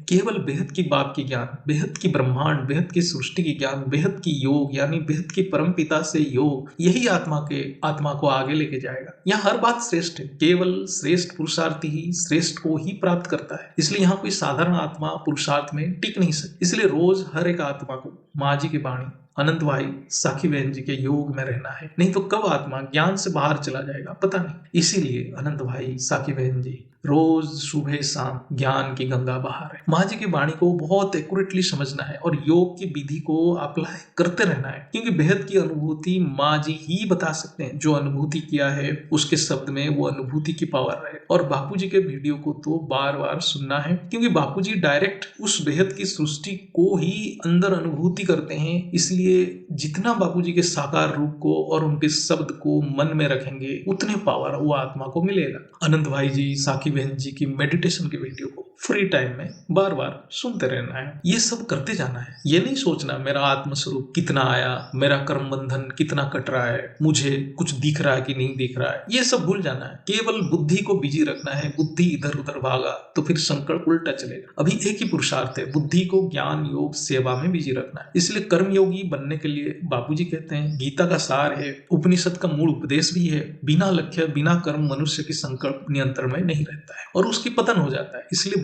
केवल बेहद की बात की ज्ञान, बेहद की ब्रह्मांड, बेहद की सृष्टि की ज्ञान, बेहद की योग यानी बेहद की परम पिता से योग, यही आत्मा को आगे लेके जाएगा। यहाँ हर बात श्रेष्ठ है, केवल श्रेष्ठ पुरुषार्थी ही श्रेष्ठ को ही प्राप्त करता है। इसलिए यहाँ कोई साधारण आत्मा पुरुषार्थ में टिक नहीं सकती। इसलिए रोज हर एक आत्मा को माँ जी की वाणी, अनंत भाई, साखी बहन जी के योग में रहना है, नहीं तो कब आत्मा ज्ञान से बाहर चला जाएगा पता नहीं। इसीलिए अनंत भाई, साखी बहन जी रोज सुबह शाम ज्ञान की गंगा बहा रहे। माँ जी की वाणी को बहुत एक्यूरेटली समझना है और योग की विधि को अप्लाई करते रहना है, क्योंकि बेहद की अनुभूति माँ जी ही बता सकते हैं। जो अनुभूति किया है उसके शब्द में वो अनुभूति की पावर है। और बापू जी के वीडियो को तो बार बार सुनना है, क्योंकि बापू जी डायरेक्ट उस बेहद की सृष्टि को ही अंदर अनुभूति करते हैं। इसलिए जितना बापू जी के साकार रूप को और उनके शब्द को मन में रखेंगे उतने पावर वो आत्मा को मिलेगा। अनंत भाई जी, साखी बहन जी की मेडिटेशन के वीडियो को फ्री टाइम में बार बार सुनते रहना है। ये सब करते जाना है। ये नहीं सोचना मेरा आत्मस्वरूप कितना आया, मेरा कर्म बंधन कितना कट रहा है, मुझे कुछ दिख रहा है कि नहीं दिख रहा है, ये सब भूल जाना है। केवल बुद्धि को बिजी रखना है। बुद्धि इधर उधर भागा तो फिर संकल्प उल्टा चलेगा। अभी एक ही पुरुषार्थ है, बुद्धि को ज्ञान योग सेवा में बिजी रखना है। इसलिए कर्मयोगी बनने के लिए बापूजी कहते हैं, गीता का सार है, उपनिषद का मूल उपदेश भी है, बिना लक्ष्य बिना कर्म मनुष्य की संकल्प नियंत्रण में नहीं रहता है और उसकी पतन हो जाता है। इसलिए